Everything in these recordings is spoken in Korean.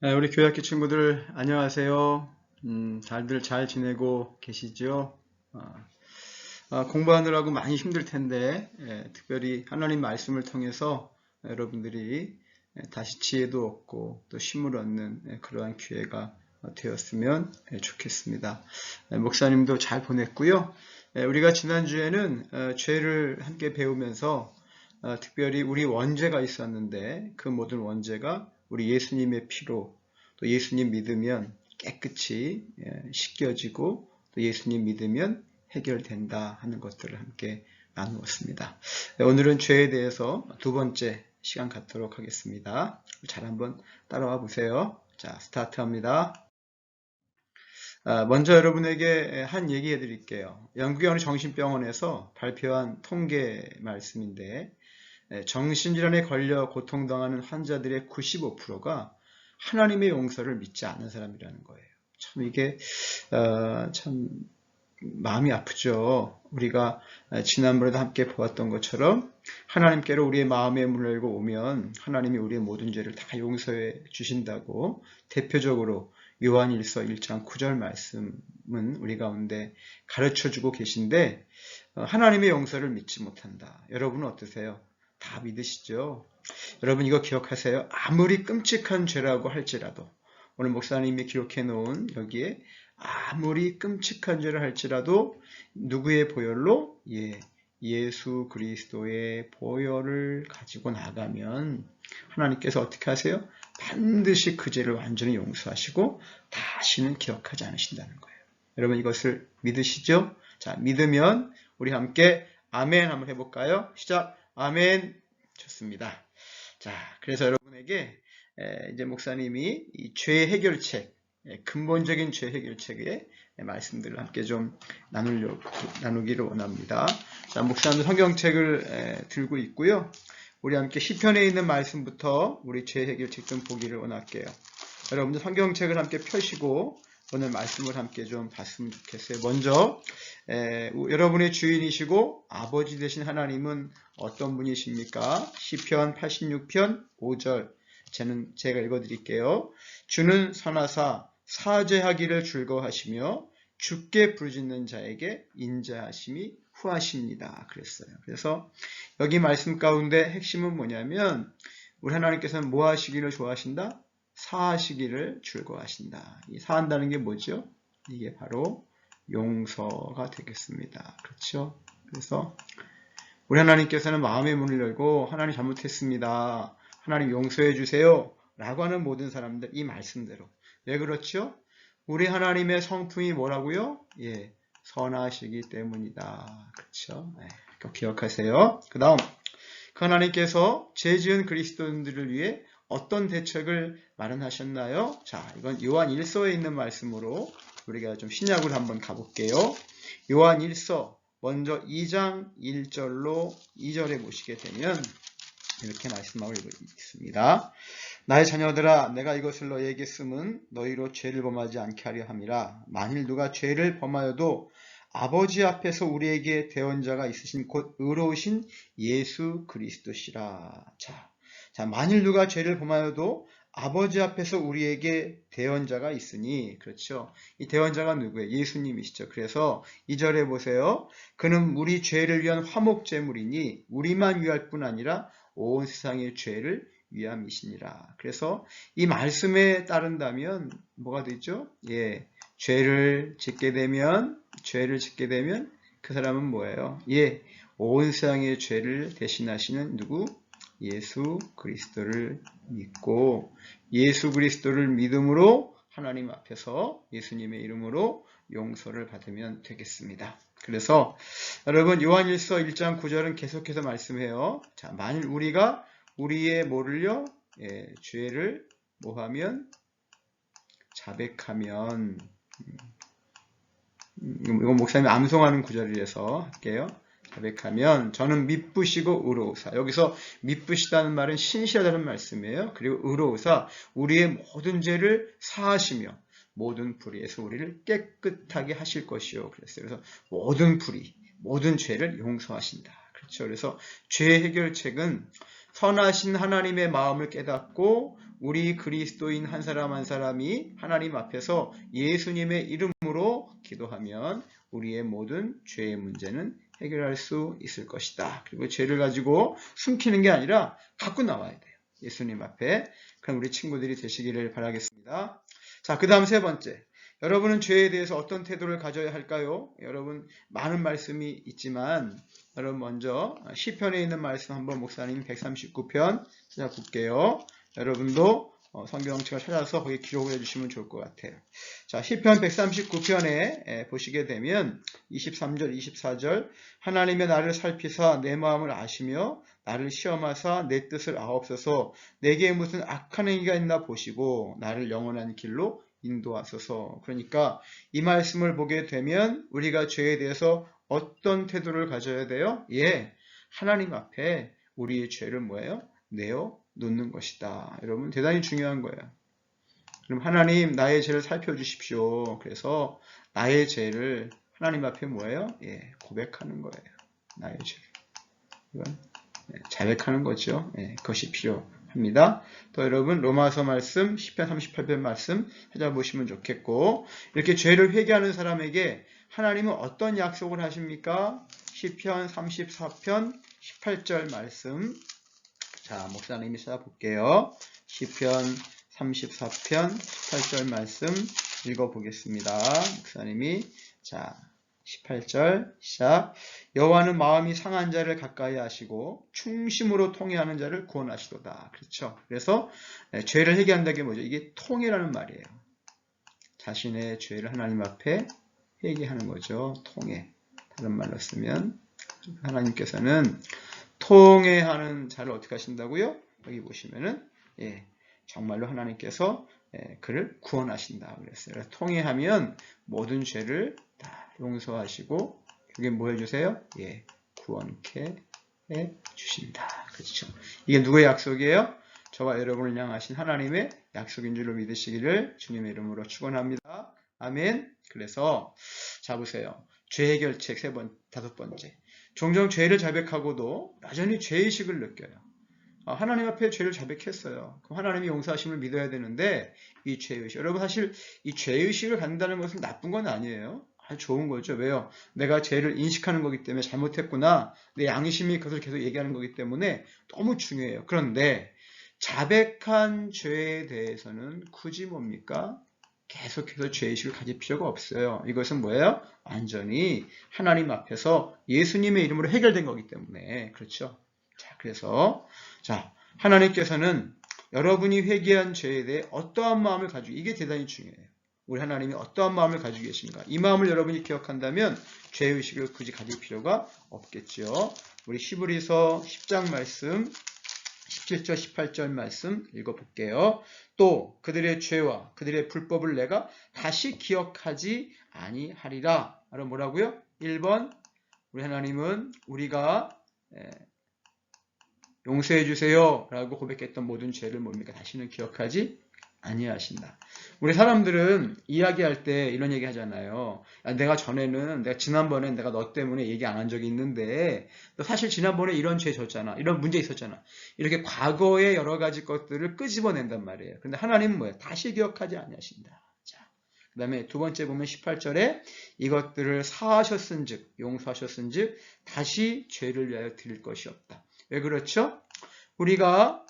네, 우리 교회학교 친구들 안녕하세요. 다들 잘 지내고 계시죠? 공부하느라고 많이 힘들 텐데 특별히 하나님 말씀을 통해서 여러분들이 다시 지혜도 얻고 또 힘을 얻는 그러한 기회가 되었으면 좋겠습니다. 목사님도 잘 보냈고요. 우리가 지난주에는 죄를 함께 배우면서 특별히 우리 원죄가 있었는데 그 모든 원죄가 우리 예수님의 피로 또 예수님 믿으면 깨끗이 씻겨지고 또 예수님 믿으면 해결된다 하는 것들을 함께 나누었습니다. 오늘은 죄에 대해서 두 번째 시간 갖도록 하겠습니다. 잘 한번 따라와 보세요. 자, 스타트합니다. 먼저 여러분에게 한 얘기 해드릴게요. 영국의 어느 정신병원에서 발표한 통계 말씀인데 정신질환에 걸려 고통당하는 환자들의 95%가 하나님의 용서를 믿지 않는 사람이라는 거예요. 참 이게 참 마음이 아프죠. 우리가 지난번에도 함께 보았던 것처럼 하나님께로 우리의 마음의 문을 열고 오면 하나님이 우리의 모든 죄를 다 용서해 주신다고 대표적으로 요한일서 1장 9절 말씀은 우리 가운데 가르쳐주고 계신데 하나님의 용서를 믿지 못한다. 여러분은 어떠세요? 다 믿으시죠? 여러분 이거 기억하세요. 아무리 끔찍한 죄라고 할지라도 오늘 목사님이 기록해 놓은 여기에 아무리 끔찍한 죄를 할지라도 누구의 보혈로? 예수 그리스도의 보혈을 가지고 나가면 하나님께서 어떻게 하세요? 반드시 그 죄를 완전히 용서하시고 다시는 기억하지 않으신다는 거예요. 여러분 이것을 믿으시죠? 자, 믿으면 우리 함께 아멘 한번 해볼까요? 시작. 아멘. 좋습니다. 자, 그래서 여러분에게 이제 목사님이 이 죄 해결책, 근본적인 죄 해결책의 말씀들을 함께 좀 나누기를 원합니다. 자, 목사님 성경책을 들고 있고요. 우리 함께 시편에 있는 말씀부터 우리 죄 해결책 좀 보기를 원할게요. 여러분들 성경책을 함께 펴시고 오늘 말씀을 함께 좀 봤으면 좋겠어요. 먼저 여러분의 주인이시고 아버지 되신 하나님은 어떤 분이십니까? 시편 86편 5절 제가 읽어드릴게요. 주는 선하사 사죄하기를 즐거워하시며 주께 부르짖는 자에게 인자하심이 후하십니다. 그랬어요. 그래서 여기 말씀 가운데 핵심은 뭐냐면 우리 하나님께서는 뭐 하시기를 좋아하신다? 사하시기를 즐거워하신다. 이 사한다는 게 뭐죠? 이게 바로 용서가 되겠습니다. 그렇죠? 그래서 우리 하나님께서는 마음의 문을 열고 하나님 잘못했습니다. 하나님 용서해 주세요. 라고 하는 모든 사람들 이 말씀대로. 왜 그렇죠? 우리 하나님의 성품이 뭐라고요? 선하시기 때문이다. 그렇죠? 그거 기억하세요. 그 다음 그 하나님께서 죄 지은 그리스도인들을 위해 어떤 대책을 마련하셨나요? 자, 이건 요한 1서에 있는 말씀으로 우리가 좀 신약으로 한번 가볼게요. 요한 1서 먼저 2장 1절로 2절에 보시게 되면 이렇게 말씀하고 있습니다. 나의 자녀들아 내가 이것을 너희에게 쓰면 너희로 죄를 범하지 않게 하려 함이라. 만일 누가 죄를 범하여도 아버지 앞에서 우리에게 대언자가 있으신 곧 의로우신 예수 그리스도시라. 자, 만일 누가 죄를 범하여도 아버지 앞에서 우리에게 대언자가 있으니, 그렇죠? 이 대언자가 누구예요? 예수님이시죠. 그래서 2절에 보세요. 그는 우리 죄를 위한 화목제물이니 우리만 위할 뿐 아니라 온 세상의 죄를 위함이시니라. 그래서 이 말씀에 따른다면 뭐가 되죠? 죄를 짓게 되면 그 사람은 뭐예요? 온 세상의 죄를 대신하시는 누구? 예수 그리스도를 믿고 예수 그리스도를 믿음으로 하나님 앞에서 예수님의 이름으로 용서를 받으면 되겠습니다. 그래서 여러분 요한일서 1장 9절은 계속해서 말씀해요. 자, 만일 우리가 우리의 뭐를요? 죄를 뭐하면? 자백하면 이건 목사님이 암송하는 구절이라서 할게요. 자백하면 저는 미쁘시고 의로우사. 여기서 미쁘시다는 말은 신실하다는 말씀이에요. 그리고 의로우사 우리의 모든 죄를 사하시며 모든 불의에서 우리를 깨끗하게 하실 것이요. 그랬어요. 그래서 모든 불의, 모든 죄를 용서하신다. 그렇죠. 그래서 죄 해결책은 선하신 하나님의 마음을 깨닫고 우리 그리스도인 한 사람 한 사람이 하나님 앞에서 예수님의 이름으로 기도하면 우리의 모든 죄의 문제는 해결할 수 있을 것이다. 그리고 죄를 가지고 숨기는 게 아니라 갖고 나와야 돼요. 예수님 앞에. 그럼 우리 친구들이 되시기를 바라겠습니다. 자, 그 다음 세 번째. 여러분은 죄에 대해서 어떤 태도를 가져야 할까요? 여러분 많은 말씀이 있지만 여러분 먼저 시편에 있는 말씀 한번 목사님 139편 찾아볼게요. 여러분도 성경책을 찾아서 거기 기록을 해주시면 좋을 것 같아요. 자, 시편 139편에 보시게 되면 23절, 24절 하나님의 나를 살피사 내 마음을 아시며 나를 시험하사 내 뜻을 아옵소서 내게 무슨 악한 행위가 있나 보시고 나를 영원한 길로 인도하소서. 그러니까 이 말씀을 보게 되면 우리가 죄에 대해서 어떤 태도를 가져야 돼요? 예, 하나님 앞에 우리의 죄를 뭐예요? 내어 놓는 것이다. 여러분 대단히 중요한 거예요. 그럼 하나님 나의 죄를 살펴주십시오. 그래서 나의 죄를 하나님 앞에 뭐예요? 예, 고백하는 거예요. 나의 죄를. 이건 자백하는 거죠. 예, 그것이 필요합니다. 또 여러분 로마서 말씀 10편 38편 말씀 찾아보시면 좋겠고 이렇게 죄를 회개하는 사람에게 하나님은 어떤 약속을 하십니까? 10편 34편 18절 말씀 자 목사님이 찾아볼게요. 10편 34편 18절 말씀 읽어보겠습니다. 목사님이 자 18절 시작 여호와는 마음이 상한 자를 가까이 하시고 충심으로 통회하는 자를 구원하시도다. 그렇죠. 그래서 죄를 회개한다는 게 뭐죠? 이게 통회라는 말이에요. 자신의 죄를 하나님 앞에 회개하는 거죠. 통회. 다른 말로 쓰면 하나님께서는 통회하는 자를 어떻게 하신다고요? 여기 보시면은 예, 정말로 하나님께서 그를 구원하신다 그랬어요. 그래서 통회하면 모든 죄를 다 용서하시고 그게 뭐 해주세요? 예, 구원케 해주신다. 그렇죠. 이게 누구의 약속이에요? 저와 여러분을 향하신 하나님의 약속인 줄로 믿으시기를 주님의 이름으로 축원합니다. 아멘. 그래서 자 보세요. 죄 해결책 다섯 번째. 종종 죄를 자백하고도 여전히 죄의식을 느껴요. 하나님 앞에 죄를 자백했어요. 그럼 하나님이 용서하심을 믿어야 되는데 이 죄의식 여러분 사실 이 죄의식을 갖는다는 것은 나쁜 건 아니에요. 아주 좋은 거죠. 왜요? 내가 죄를 인식하는 거기 때문에 잘못했구나. 내 양심이 그것을 계속 얘기하는 거기 때문에 너무 중요해요. 그런데 자백한 죄에 대해서는 굳이 뭡니까? 계속해서 죄의식을 가질 필요가 없어요. 이것은 뭐예요? 완전히 하나님 앞에서 예수님의 이름으로 해결된 거기 때문에 그렇죠. 자, 그래서 자 하나님께서는 여러분이 회개한 죄에 대해 어떠한 마음을 가지고 이게 대단히 중요해요. 우리 하나님이 어떠한 마음을 가지고 계신가? 이 마음을 여러분이 기억한다면 죄의식을 굳이 가질 필요가 없겠죠. 우리 히브리서 10장 말씀 17절 18절 말씀 읽어볼게요. 또 그들의 죄와 그들의 불법을 내가 다시 기억하지 아니하리라. 바로 뭐라고요? 1번 우리 하나님은 우리가 용서해 주세요 라고 고백했던 모든 죄를 뭡니까? 다시는 기억하지 아니하신다. 우리 사람들은 이야기할 때 이런 얘기 하잖아요. 야, 내가 지난번에 내가 너 때문에 얘기 안 한 적이 있는데 너 사실 지난번에 이런 죄 졌잖아. 이런 문제 있었잖아. 이렇게 과거의 여러 가지 것들을 끄집어낸단 말이에요. 근데 하나님은 뭐예요? 다시 기억하지 아니하신다. 자, 그 다음에 두 번째 보면 18절에 이것들을 사하셨은즉 용서하셨은즉 다시 죄를 위하여 드릴 것이 없다. 왜 그렇죠? 우리가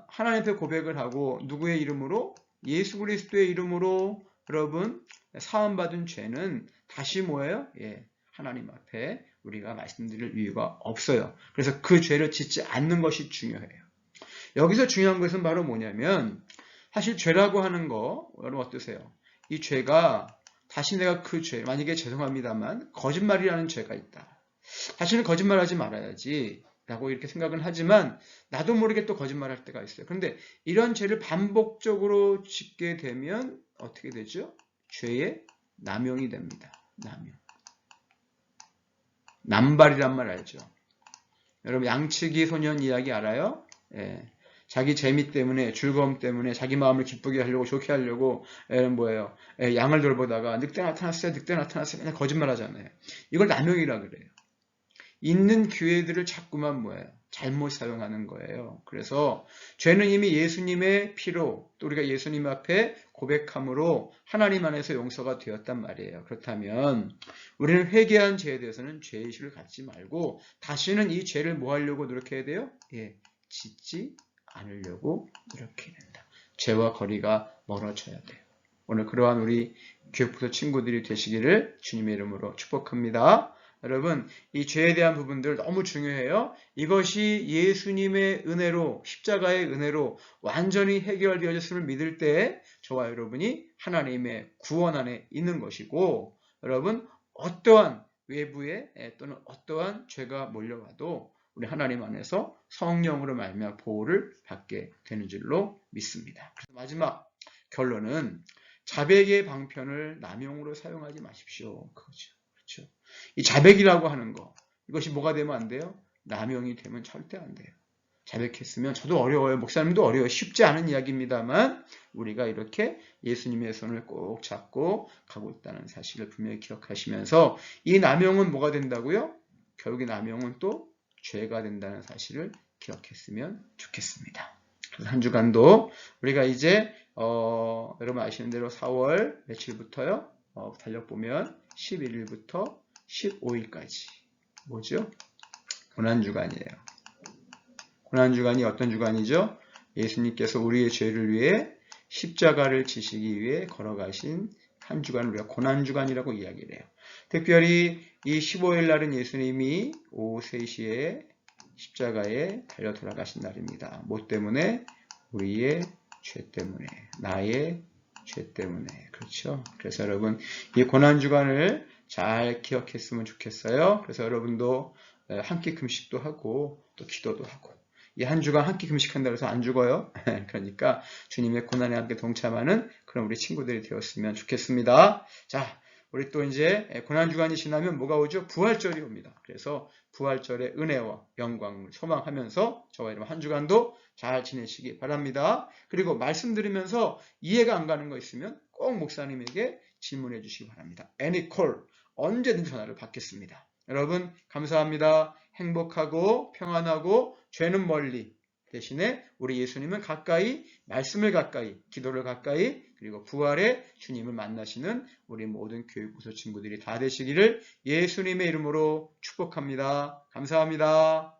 하나님 앞에 고백을 하고 누구의 이름으로? 예수 그리스도의 이름으로 여러분 사함받은 죄는 다시 뭐예요? 예, 하나님 앞에 우리가 말씀드릴 이유가 없어요. 그래서 그 죄를 짓지 않는 것이 중요해요. 여기서 중요한 것은 바로 뭐냐면 사실 죄라고 하는 거 여러분 어떠세요? 이 죄가 다시 내가 그 죄, 만약에 죄송합니다만 거짓말이라는 죄가 있다. 다시는 거짓말하지 말아야지 라고 이렇게 생각은 하지만 나도 모르게 또 거짓말할 때가 있어요. 그런데 이런 죄를 반복적으로 짓게 되면 어떻게 되죠? 죄의 남용이 됩니다. 남용. 남발이란 말 알죠? 여러분 양치기 소년 이야기 알아요? 예. 자기 재미 때문에 즐거움 때문에 자기 마음을 기쁘게 하려고 좋게 하려고 뭐예요? 양을 돌보다가 늑대 나타났어요. 맨날 거짓말 하잖아요. 이걸 남용이라 그래요. 있는 기회들을 자꾸만 뭐예요? 잘못 사용하는 거예요. 그래서 죄는 이미 예수님의 피로 또 우리가 예수님 앞에 고백함으로 하나님 안에서 용서가 되었단 말이에요. 그렇다면 우리는 회개한 죄에 대해서는 죄의식을 갖지 말고 다시는 이 죄를 뭐 하려고 노력해야 돼요? 짓지 않으려고 노력해야 된다. 죄와 거리가 멀어져야 돼요. 오늘 그러한 우리 교육부서 친구들이 되시기를 주님의 이름으로 축복합니다. 여러분, 이 죄에 대한 부분들 너무 중요해요. 이것이 예수님의 은혜로, 십자가의 은혜로 완전히 해결되어졌음을 믿을 때 저와 여러분이 하나님의 구원 안에 있는 것이고, 여러분, 어떠한 외부에 또는 어떠한 죄가 몰려와도 우리 하나님 안에서 성령으로 말미암아 보호를 받게 되는 줄로 믿습니다. 그래서 마지막 결론은 자백의 방편을 남용으로 사용하지 마십시오. 그렇죠. 이 자백이라고 하는 거, 이것이 뭐가 되면 안 돼요? 남용이 되면 절대 안 돼요. 자백했으면 저도 어려워요. 목사님도 어려워요. 쉽지 않은 이야기입니다만 우리가 이렇게 예수님의 손을 꼭 잡고 가고 있다는 사실을 분명히 기억하시면서 이 남용은 뭐가 된다고요? 결국에 남용은 또 죄가 된다는 사실을 기억했으면 좋겠습니다. 한 주간도 우리가 이제 여러분 아시는 대로 4월 며칠부터요? 달력보면 11일부터 15일까지 뭐죠? 고난주간이에요. 고난주간이 어떤 주간이죠? 예수님께서 우리의 죄를 위해 십자가를 지시기 위해 걸어가신 한 주간을 우리가 고난주간이라고 이야기를 해요. 특별히 이 15일 날은 예수님이 오후 3시에 십자가에 달려 돌아가신 날입니다. 뭐 때문에? 우리의 죄 때문에, 나의 죄 때문에. 그렇죠? 그래서 여러분 이 고난주간을 잘 기억했으면 좋겠어요. 그래서 여러분도 한 끼 금식도 하고 또 기도도 하고 이 한 주간 한 끼 금식한다고 해서 안 죽어요. 그러니까 주님의 고난에 함께 동참하는 그런 우리 친구들이 되었으면 좋겠습니다. 자, 우리 또 이제 고난주간이 지나면 뭐가 오죠? 부활절이 옵니다. 그래서 부활절의 은혜와 영광을 소망하면서 저와 여러분 한 주간도 잘 지내시기 바랍니다. 그리고 말씀드리면서 이해가 안 가는 거 있으면 꼭 목사님에게 질문해 주시기 바랍니다. Any call, 언제든 전화를 받겠습니다. 여러분 감사합니다. 행복하고 평안하고 죄는 멀리 대신에 우리 예수님은 가까이, 말씀을 가까이, 기도를 가까이, 그리고 부활의 주님을 만나시는 우리 모든 교육부서 친구들이 다 되시기를 예수님의 이름으로 축복합니다. 감사합니다.